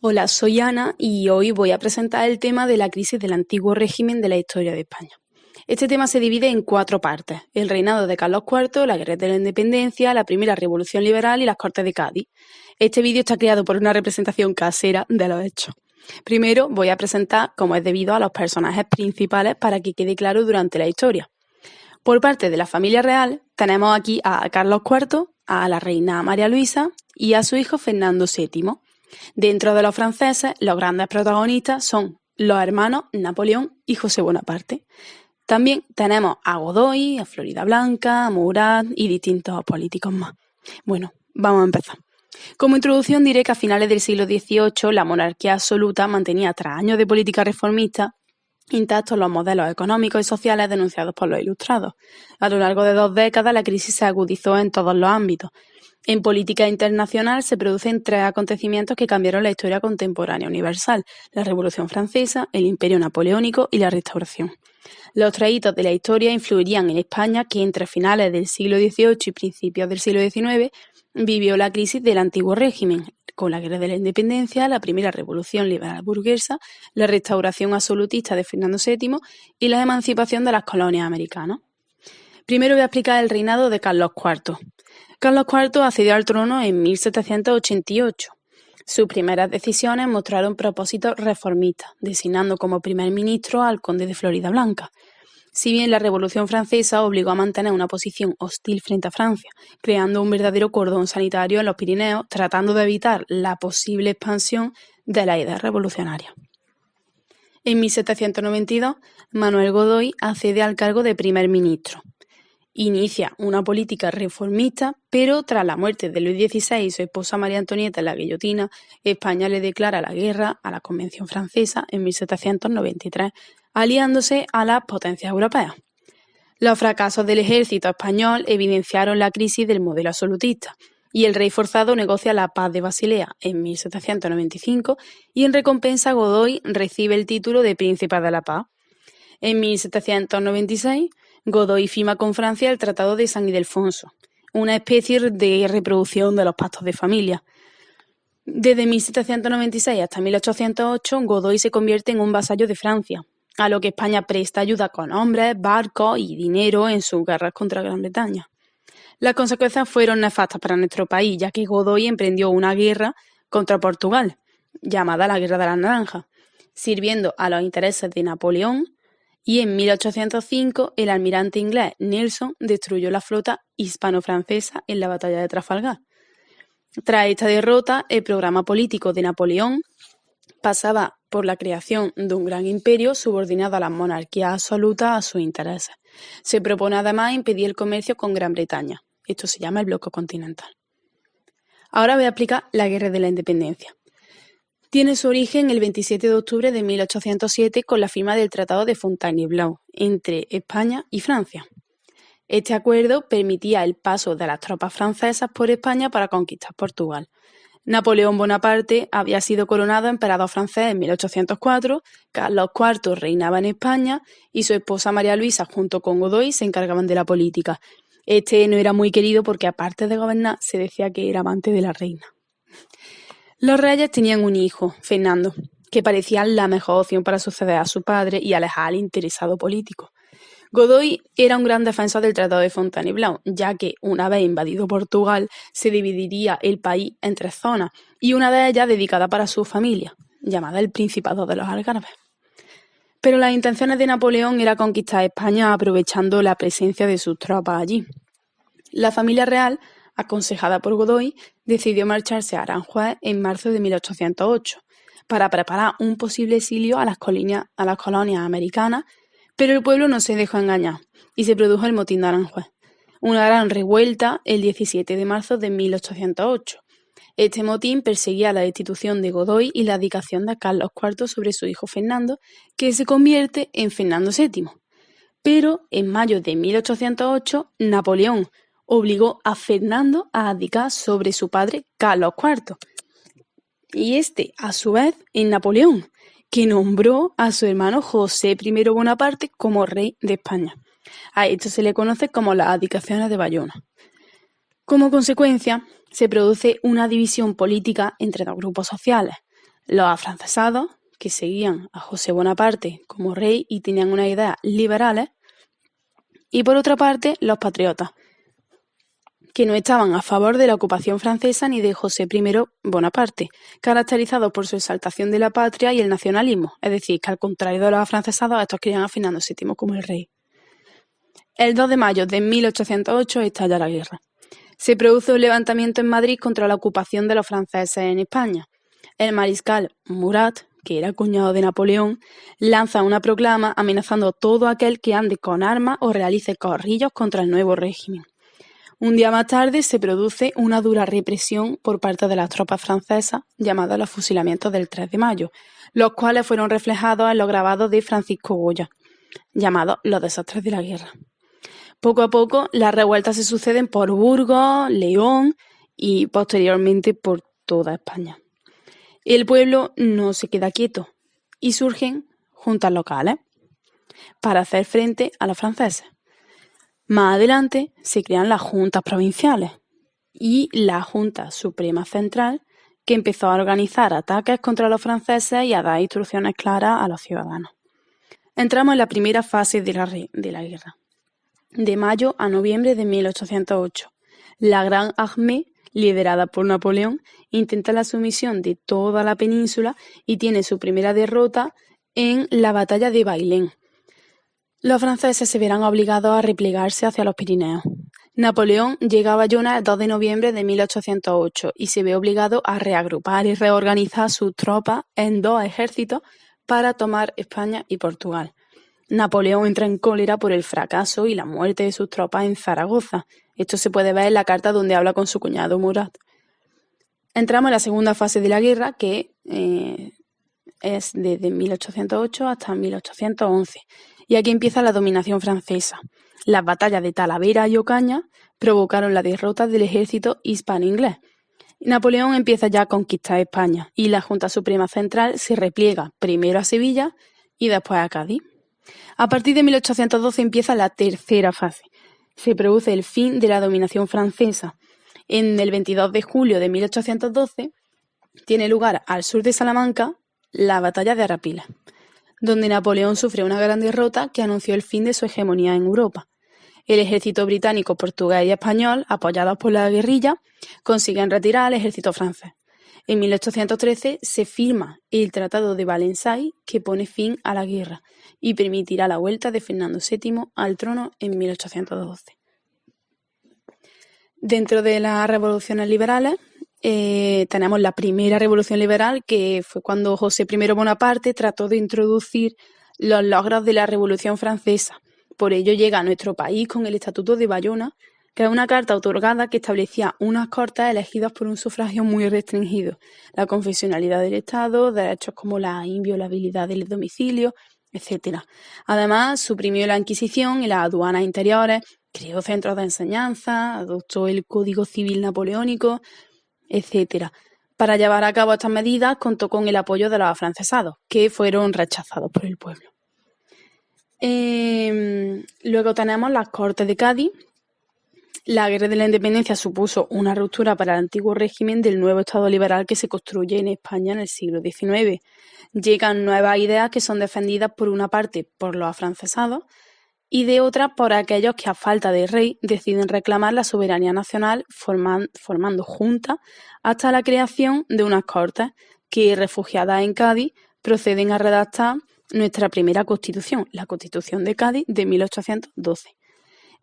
Hola, soy Ana y hoy voy a presentar el tema de la crisis del antiguo régimen de la historia de España. Este tema se divide en 4 partes: el reinado de Carlos IV, la guerra de la independencia, la primera revolución liberal y las Cortes de Cádiz. Este vídeo está creado por una representación casera de los hechos. Primero voy a presentar cómo es debido a los personajes principales para que quede claro durante la historia. Por parte de la familia real tenemos aquí a Carlos IV, a la reina María Luisa y a su hijo Fernando VII. Dentro de los franceses, los grandes protagonistas son los hermanos Napoleón y José Bonaparte. También tenemos a Godoy, a Floridablanca, a Murat y distintos políticos más. Bueno, vamos a empezar. Como introducción diré que a finales del siglo XVIII la monarquía absoluta mantenía, tras años de política reformista, intactos los modelos económicos y sociales denunciados por los ilustrados. A lo largo de 2 décadas la crisis se agudizó en todos los ámbitos. En política internacional se producen 3 acontecimientos que cambiaron la historia contemporánea universal: la Revolución Francesa, el Imperio Napoleónico y la Restauración. Los 3 hitos de la historia influirían en España, que entre finales del siglo XVIII y principios del siglo XIX vivió la crisis del antiguo régimen, con la guerra de la independencia, la primera revolución liberal burguesa, la restauración absolutista de Fernando VII y la emancipación de las colonias americanas. Primero voy a explicar el reinado de Carlos IV. Carlos IV accedió al trono en 1788. Sus primeras decisiones mostraron propósitos reformistas, designando como primer ministro al conde de Floridablanca. Si bien la Revolución Francesa obligó a mantener una posición hostil frente a Francia, creando un verdadero cordón sanitario en los Pirineos, tratando de evitar la posible expansión de la idea revolucionaria. En 1792, Manuel Godoy accede al cargo de primer ministro. Inicia una política reformista, pero tras la muerte de Luis XVI y su esposa María Antonieta en la guillotina, España le declara la guerra a la Convención Francesa en 1793, aliándose a las potencias europeas. Los fracasos del ejército español evidenciaron la crisis del modelo absolutista, y el rey forzado negocia la Paz de Basilea en 1795 y en recompensa Godoy recibe el título de Príncipe de la Paz. En 1796, Godoy firma con Francia el Tratado de San Ildefonso, una especie de reproducción de los pactos de familia. Desde 1796 hasta 1808, Godoy se convierte en un vasallo de Francia, a lo que España presta ayuda con hombres, barcos y dinero en sus guerras contra Gran Bretaña. Las consecuencias fueron nefastas para nuestro país, ya que Godoy emprendió una guerra contra Portugal, llamada la Guerra de las Naranjas, sirviendo a los intereses de Napoleón, y en 1805 el almirante inglés Nelson destruyó la flota hispano-francesa en la batalla de Trafalgar. Tras esta derrota, el programa político de Napoleón pasaba por la creación de un gran imperio subordinado a las monarquías absolutas a sus intereses. Se propone además impedir el comercio con Gran Bretaña. Esto se llama el bloque continental. Ahora voy a explicar la Guerra de la Independencia. Tiene su origen el 27 de octubre de 1807 con la firma del Tratado de Fontainebleau entre España y Francia. Este acuerdo permitía el paso de las tropas francesas por España para conquistar Portugal. Napoleón Bonaparte había sido coronado emperador francés en 1804, Carlos IV reinaba en España y su esposa María Luisa junto con Godoy se encargaban de la política. Este no era muy querido porque, aparte de gobernar, se decía que era amante de la reina. Los reyes tenían un hijo, Fernando, que parecía la mejor opción para suceder a su padre y alejar al interesado político. Godoy era un gran defensor del Tratado de Fontainebleau, ya que, una vez invadido Portugal, se dividiría el país en 3 zonas, y una de ellas dedicada para su familia, llamada el Principado de los Algarbes. Pero las intenciones de Napoleón era conquistar España aprovechando la presencia de sus tropas allí. La familia real, aconsejada por Godoy, decidió marcharse a Aranjuez en marzo de 1808 para preparar un posible exilio a las colonias americanas, pero el pueblo no se dejó engañar y se produjo el motín de Aranjuez, una gran revuelta el 17 de marzo de 1808. Este motín perseguía la destitución de Godoy y la abdicación de Carlos IV sobre su hijo Fernando, que se convierte en Fernando VII. Pero en mayo de 1808, Napoleón obligó a Fernando a abdicar sobre su padre Carlos IV. Y este, a su vez, en Napoleón, que nombró a su hermano José I Bonaparte como rey de España. A esto se le conoce como las abdicaciones de Bayona. Como consecuencia, se produce una división política entre 2 grupos sociales: Los afrancesados, que seguían a José Bonaparte como rey y tenían unas ideas liberales, y por otra parte los patriotas, que no estaban a favor de la ocupación francesa ni de José I Bonaparte, caracterizados por su exaltación de la patria y el nacionalismo, es decir, que al contrario de los afrancesados, estos querían a Fernando VII como el rey. El 2 de mayo de 1808 estalla la guerra. Se produce un levantamiento en Madrid contra la ocupación de los franceses en España. El mariscal Murat, que era cuñado de Napoleón, lanza una proclama amenazando a todo aquel que ande con armas o realice corrillos contra el nuevo régimen. Un día más tarde se produce una dura represión por parte de las tropas francesas, llamados los fusilamientos del 3 de mayo, los cuales fueron reflejados en los grabados de Francisco Goya, llamados los desastres de la guerra. Poco a poco, las revueltas se suceden por Burgos, León y posteriormente por toda España. El pueblo no se queda quieto y surgen juntas locales para hacer frente a los franceses. Más adelante se crean las juntas provinciales y la Junta Suprema Central, que empezó a organizar ataques contra los franceses y a dar instrucciones claras a los ciudadanos. Entramos en la primera fase de la guerra. De mayo a noviembre de 1808, la Gran Armée, liderada por Napoleón, intenta la sumisión de toda la península y tiene su primera derrota en la batalla de Bailén. Los franceses se verán obligados a replegarse hacia los Pirineos. Napoleón llega a Bayona el 2 de noviembre de 1808 y se ve obligado a reagrupar y reorganizar sus tropas en dos ejércitos para tomar España y Portugal. Napoleón entra en cólera por el fracaso y la muerte de sus tropas en Zaragoza. Esto se puede ver en la carta donde habla con su cuñado Murat. Entramos en la segunda fase de la guerra, que es desde 1808 hasta 1811. Y aquí empieza la dominación francesa. Las batallas de Talavera y Ocaña provocaron la derrota del ejército hispano-inglés. Napoleón empieza ya a conquistar España y la Junta Suprema Central se repliega primero a Sevilla y después a Cádiz. A partir de 1812 empieza la tercera fase. Se produce el fin de la dominación francesa. En el 22 de julio de 1812 tiene lugar al sur de Salamanca la batalla de Arapiles, donde Napoleón sufre una gran derrota que anunció el fin de su hegemonía en Europa. El ejército británico, portugués y español, apoyados por la guerrilla, consiguen retirar al ejército francés. En 1813 se firma el Tratado de Valenciennes, que pone fin a la guerra y permitirá la vuelta de Fernando VII al trono en 1812. Dentro de las revoluciones liberales tenemos la primera revolución liberal, que fue cuando José I Bonaparte trató de introducir los logros de la Revolución Francesa. Por ello llega a nuestro país con el Estatuto de Bayona, que es una carta otorgada que establecía unas cortes elegidas por un sufragio muy restringido, la confesionalidad del Estado, derechos como la inviolabilidad del domicilio, etc. Además, suprimió la Inquisición y las aduanas interiores, creó centros de enseñanza, adoptó el Código Civil Napoleónico, etc. Para llevar a cabo estas medidas contó con el apoyo de los afrancesados, que fueron rechazados por el pueblo. Luego tenemos las Cortes de Cádiz. La Guerra de la Independencia supuso una ruptura para el antiguo régimen del nuevo Estado liberal que se construye en España en el siglo XIX. Llegan nuevas ideas que son defendidas por una parte por los afrancesados y de otra por aquellos que a falta de rey deciden reclamar la soberanía nacional formando juntas hasta la creación de unas Cortes que, refugiadas en Cádiz, proceden a redactar nuestra primera Constitución, la Constitución de Cádiz de 1812.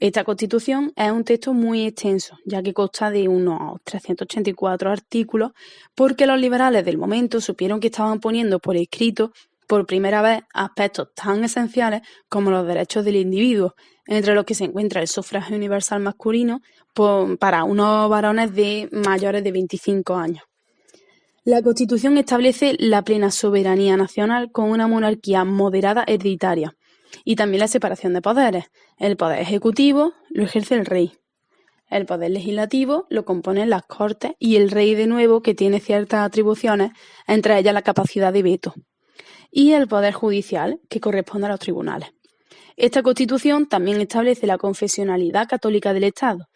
Esta Constitución es un texto muy extenso, ya que consta de unos 384 artículos, porque los liberales del momento supieron que estaban poniendo por escrito por primera vez aspectos tan esenciales como los derechos del individuo, entre los que se encuentra el sufragio universal masculino para unos varones de mayores de 25 años. La Constitución establece la plena soberanía nacional con una monarquía moderada hereditaria y también la separación de poderes. El poder ejecutivo lo ejerce el rey. El poder legislativo lo componen las Cortes y el rey de nuevo, que tiene ciertas atribuciones, entre ellas la capacidad de veto. Y el poder judicial, que corresponde a los tribunales. Esta Constitución también establece la confesionalidad católica del Estado.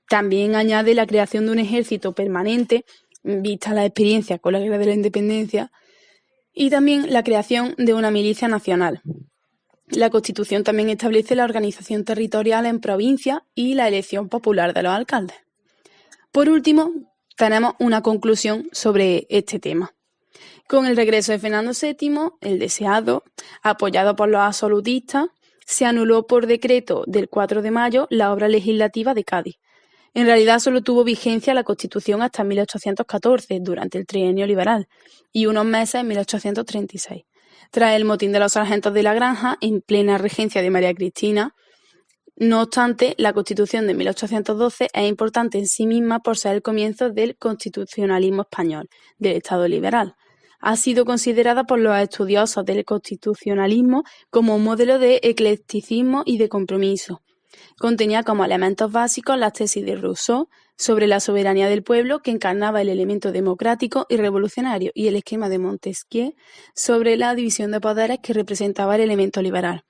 También añade la creación de un ejército permanente, vista la experiencia con la Guerra de la Independencia, y también la creación de una milicia nacional. La Constitución también establece la organización territorial en provincias y la elección popular de los alcaldes. Por último, tenemos una conclusión sobre este tema. Con el regreso de Fernando VII, el deseado, apoyado por los absolutistas, se anuló por decreto del 4 de mayo la obra legislativa de Cádiz. En realidad solo tuvo vigencia la Constitución hasta 1814, durante el trienio liberal, y unos meses en 1836. Tras el motín de los sargentos de la Granja, en plena regencia de María Cristina. No obstante, la Constitución de 1812 es importante en sí misma por ser el comienzo del constitucionalismo español, del Estado liberal. Ha sido considerada por los estudiosos del constitucionalismo como un modelo de eclecticismo y de compromiso. Contenía como elementos básicos las tesis de Rousseau sobre la soberanía del pueblo, que encarnaba el elemento democrático y revolucionario, y el esquema de Montesquieu sobre la división de poderes, que representaba el elemento liberal.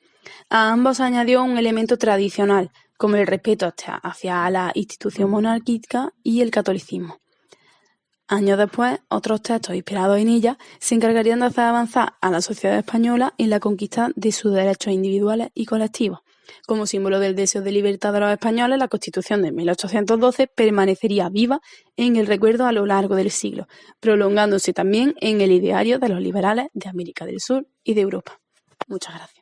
A ambos añadió un elemento tradicional, como el respeto hacia la institución monárquica y el catolicismo. Años después, otros textos inspirados en ella se encargarían de hacer avanzar a la sociedad española en la conquista de sus derechos individuales y colectivos. Como símbolo del deseo de libertad de los españoles, la Constitución de 1812 permanecería viva en el recuerdo a lo largo del siglo, prolongándose también en el ideario de los liberales de América del Sur y de Europa. Muchas gracias.